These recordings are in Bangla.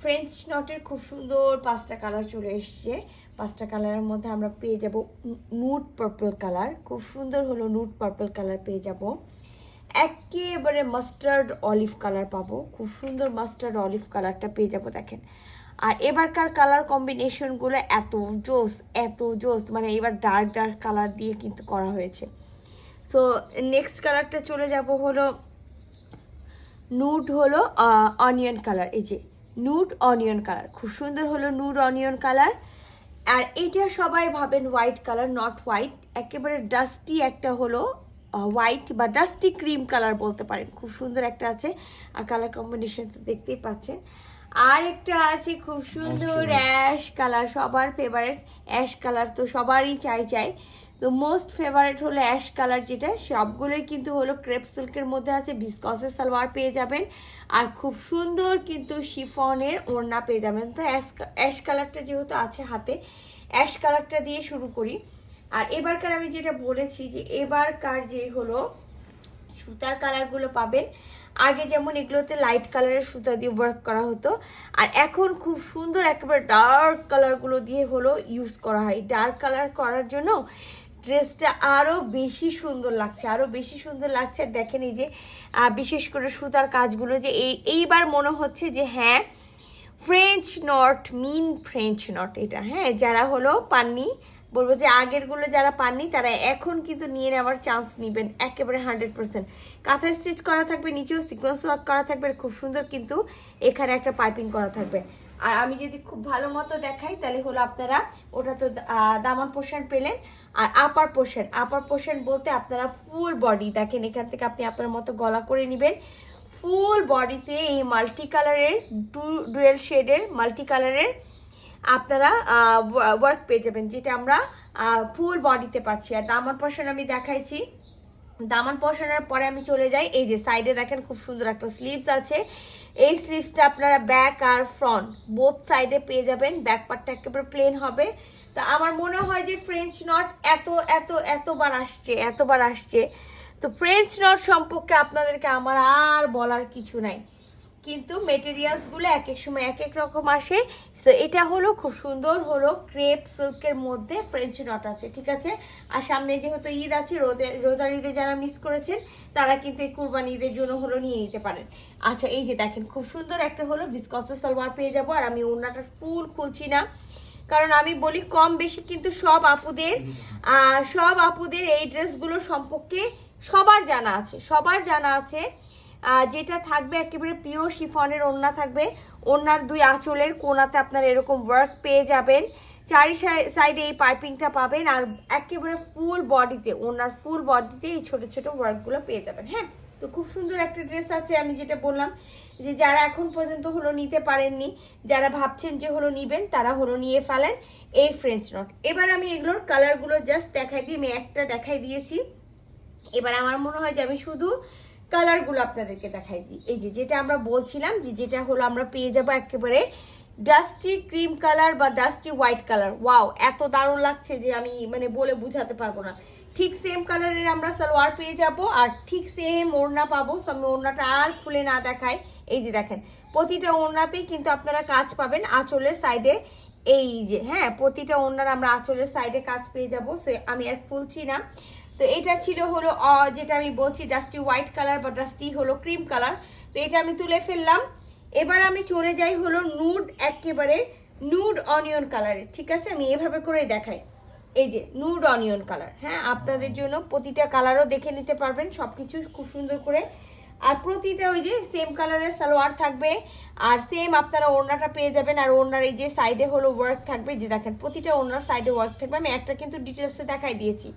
ফ্রেঞ্চ নটের খুব সুন্দর 5টা কালার চলে এসছে। 5টা কালারের মধ্যে আমরা পেয়ে যাব নুড পার্পল কালার, খুব সুন্দর হলো নুড পার্পল কালার পেয়ে যাব। একেবারে মাস্টার্ড অলিভ কালার পাবো, খুব সুন্দর মাস্টার্ড অলিভ কালারটা পেয়ে যাব দেখেন। আর এবারকার কালার কম্বিনেশনগুলো এত জোস, মানে এবার ডার্ক ডার্ক কালার দিয়ে কিন্তু করা হয়েছে। সো নেক্সট কালারটা চলে যাব হলো নুড হলো অনিয়ন কালার। এই যে নুড অনিয়ন কালার, খুব সুন্দর হলো নুড অনিয়ন কালার। আর এটা সবাই ভাবেন হোয়াইট কালার, নট হোয়াইট, একেবারে ডাস্টি একটা হলো হোয়াইট বা ডাস্টি ক্রিম কালার বলতে পারেন। খুব সুন্দর একটা আছে, আর কালার কম্বিনেশন তো দেখতেই পাচ্ছেন। আর একটা আছে খুব সুন্দর অ্যাশ কালার, সবার ফেভারিট অ্যাশ কালার, তো সবারই চাই। তো মোস্ট ফেভারিট হলো অ্যাশ কালার, যেটা সবগুলোই কিন্তু হলো ক্রেপ সিল্কের মধ্যে আছে, ভিসকসের সালোয়ার পেয়ে যাবেন, আর খুব সুন্দর কিন্তু শিফনের ওড়না পেয়ে যাবেন। তো অ্যাশ কালারটা যেহেতু আছে হাতে, অ্যাশ কালারটা দিয়ে শুরু করি। আর এবারকার আমি যেটা বলেছি যে এবারকার যে হলো সুতার কালারগুলো পাবেন, আগে যেমন এগুলোতে লাইট কালারের সুতা দিয়ে ওয়ার্ক করা হতো, আর এখন খুব সুন্দর একেবারে ডার্ক কালারগুলো দিয়ে হলো ইউজ করা হয়। ডার্ক কালার করার জন্য ড্রেসটা আরও বেশি সুন্দর লাগছে, আর দেখেন এই যে বিশেষ করে সুতার কাজগুলো, যে এইবার মনে হচ্ছে যে হ্যাঁ ফ্রেঞ্চ নট এটা। হ্যাঁ, যারা হলো পাননি, বলবো যে আগেরগুলো যারা পাননি তারা এখন কিন্তু নিয়ে নেওয়ার চান্স নেবেন একেবারে 100%। কাঁথা স্টিচ করা থাকবে, নিচেও সিকোয়েন্স ওয়ার্ক করা থাকবে, খুব সুন্দর কিন্তু এখানে একটা পাইপিং করা থাকবে। আর আমি যদি খুব ভালো মতো দেখাই তাহলে হলো আপনারা ওটা তো দামান পোর্শন পেলেন, আর আপার পোর্শন বলতে আপনারা ফুল বডি দেখেন, এখান থেকে আপনি আপনার মতো গলা করে নেবেন। ফুল বডিতে এই মাল্টি কালারের ডুয়েল শেডের মাল্টি কালারের আপনারা ওয়ার্ক পেয়ে যাবেন, যেটা আমরা ফুল বডিতে পাচ্ছি। আর দামান পোর্শন আমি দেখাইছি, দামান পোর্শনের পরে আমি চলে যাই, এই যে সাইডে দেখেন খুব সুন্দর একটা স্লিভস আছে। এই স্লিভসটা আপনারা ব্যাক আর ফ্রন্ট বোথ সাইডে পেয়ে যাবেন, ব্যাক পার্টটা একেবারে প্লেন হবে। তো আমার মনে হয় যে ফ্রেঞ্চ নট এতবার আসছে, তো ফ্রেঞ্চ নট সম্পর্কে আপনাদেরকে আমার আর বলার কিছু নাই, কিন্তু মেটেরিয়ালসগুলো এক এক সময় এক এক রকম আসে। তো এটা হলো খুব সুন্দর হলো ক্রেপ সিল্কের মধ্যে ফ্রেঞ্চ নট আছে, ঠিক আছে। আর সামনে যেহেতু ঈদ আছে, রোজার ঈদে যারা মিস করেছেন তারা কিন্তু এই কুরবানি ঈদের জন্য হলো নিয়ে নিতে পারেন। আচ্ছা, এই যে দেখেন খুব সুন্দর একটা হলো ভিসকসের সালোয়ার পেয়ে যাবো। আর আমি ওড়নাটা ফুল খুলছি না, কারণ আমি বলি কম বেশি কিন্তু সব আপুদের এই ড্রেসগুলো সম্পর্কে সবার জানা আছে। যেটা থাকবে একেবারে পিওর শিফনের ওড়না থাকবে, ওড়নার দুই আঁচলের কোনাতে আপনারা এরকম ওয়ার্ক পেয়ে যাবেন, চারি সাইডে এই পাইপিংটা পাবেন, আর একেবারে ওড়নার ফুল বডিতে এই ছোট ছোট ওয়ার্কগুলো পেয়ে যাবেন। হ্যাঁ, তো খুব সুন্দর একটা ড্রেস আছে। আমি যেটা বললাম যে যারা এখন পর্যন্ত হলো নিতে পারেননি, যারা ভাবছেন যে হলো নিবেন, তারা হলো নিয়ে ফেলেন এই ফ্রেঞ্চ নট। এবার আমি এগুলোর কালারগুলো জাস্ট দেখাই দিই, আমি একটা দেখাই দিয়েছি, এবার আমার মনে হয় যে আমি শুধু কালারগুলো আপনাদেরকে দেখাই দিই। এই যে যেটা আমরা বলছিলাম যে যেটা হলো আমরা পেয়ে যাবো একেবারে ডাস্টি ক্রিম কালার বা ডাস্টি হোয়াইট কালার। ওয়াও, এত দারুণ লাগছে যে আমি মানে বলে বুঝাতে পারবো না। ঠিক সেম কালারের আমরা সালোয়ার পেয়ে যাব, আর ঠিক সেম ওড়না পাবো। সো আমি ওড়নাটা আর খুলে না দেখাই, এই যে দেখেন প্রতিটা ওড়নাতেই কিন্তু আপনারা কাজ পাবেন আঁচলের সাইডে। এই যে হ্যাঁ, প্রতিটা ওড়নার আমরা আঁচলের সাইডে কাজ পেয়ে যাবো। সো আমি আর খুলছি না। তো এটা ছিল হলো যেটা আমি বলছি ডাস্টি হোয়াইট কালার বা ডাস্টি হলো ক্রিম কালার। তো এটা আমি তুলে ফেললাম। এবার আমি চলে যাই হলো একেবারে নুড অনিয়ন কালারে, ঠিক আছে। আমি এভাবে করে দেখাই, এই যে নুড অনিয়ন কালার। হ্যাঁ, আপনাদের জন্য প্রতিটা কালারও দেখে নিতে পারবেন সবকিছু খুব সুন্দর করে। আর প্রতিটা ওই যে সেম কালারের সালোয়ার থাকবে, আর সেম আপনারা ওড়নাটা পেয়ে যাবেন। আর ওড়নার এই যে সাইডে হলো ওয়ার্ক থাকবে, যে দেখেন প্রতিটা ওড়নার সাইডে ওয়ার্ক থাকবে। আমি একটা কিন্তু ডিটেলসে দেখাই দিয়েছি।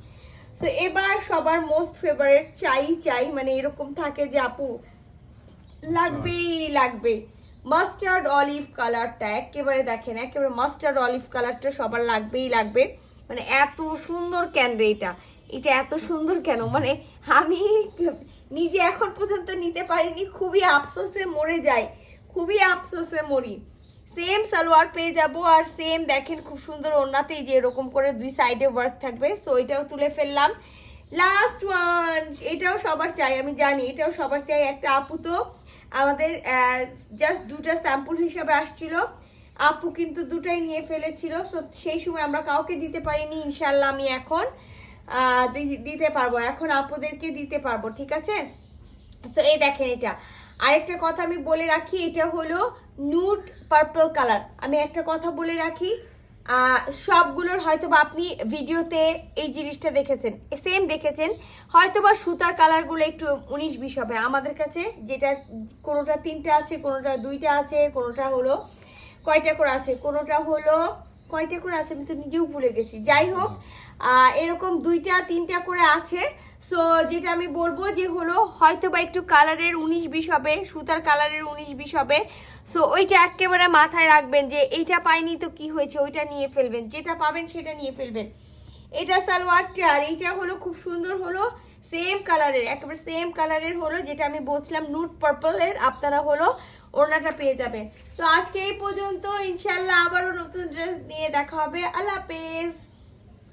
তো এবার সবার মোস্ট ফেভারিট চাই মানে এরকম থাকে যে আপু লাগবে মাস্টার্ড অলিভ কালারটা, একেবারে দেখেন একেবারে মাস্টার্ড অলিভ কালারটা সবার লাগবে। মানে এত সুন্দর কেন রে এটা এত সুন্দর কেন, মানে আমি নিজে এখন পর্যন্ত নিতে পারিনি, খুবই আফসোসে মরি। সেম সালোয়ার পেয়ে যাব, আর সেম দেখেন খুব সুন্দর ওড়নাতেই যে এরকম করে দুই সাইডে ওয়ার্ক থাকবে। সো এটাও তুলে ফেললাম। লাস্ট ওয়ান, এটাও সবার চাই, আমি জানি এটাও সবার চাই। একটা আপু তো আমাদের জাস্ট দুটা স্যাম্পল হিসাবে আসছিল, আপু কিন্তু দুটাই নিয়ে ফেলেছিল। তো সেই সময় আমরা কাউকে দিতে পারিনি, ইনশাল্লাহ আমি এখন দিতে পারবো, এখন আপুদেরকে দিতে পারবো, ঠিক আছে। তো এই দেখেন, এটা আরেকটা কথা আমি বলে রাখি, এটা হলো নুড পার্পল কালার। আমি একটা কথা বলে রাখি, সবগুলোর হয়তোবা আপনি ভিডিওতে এই জিনিসটা দেখেছেন, সেম দেখেছেন, হয়তোবা সুতার কালারগুলো একটু 19-20 হবে। আমাদের কাছে যেটা কোনোটা 3টা আছে, কোনোটা 2টা আছে, কোনোটা হলো কয়টা করে আছে, কোনোটা হলো কয়টা করে আছে আমি তো নিজেও ভুলে গেছি। যাই হোক, এরকম 2টা 3টা করে আছে। সো যেটা আমি বলবো যে হলো হয়তো বা একটু কালারের 19-20 হবে, সুতার কালারের 19-20 হবে। সো ওইটা একেবারে মাথায় রাখবেন যে এইটা পাইনি তো কি হয়েছে, ওইটা নিয়ে ফেলবেন, যেটা পাবেন সেটা নিয়ে ফেলবেন। এটা সালোয়ারটা, আর এইটা হলো খুব সুন্দর হলো সেম কালারের, একেবারে সেম কালারের হলো, যেটা আমি বলছিলাম নুড পার্পলের, আপনারা হলো ওড়নাটা পেয়ে যাবেন। তো আজকে এই পর্যন্ত, ইনশাল্লাহ আবারও নতুন ড্রেস নিয়ে দেখা হবে। আল্লাহ হাফেজ।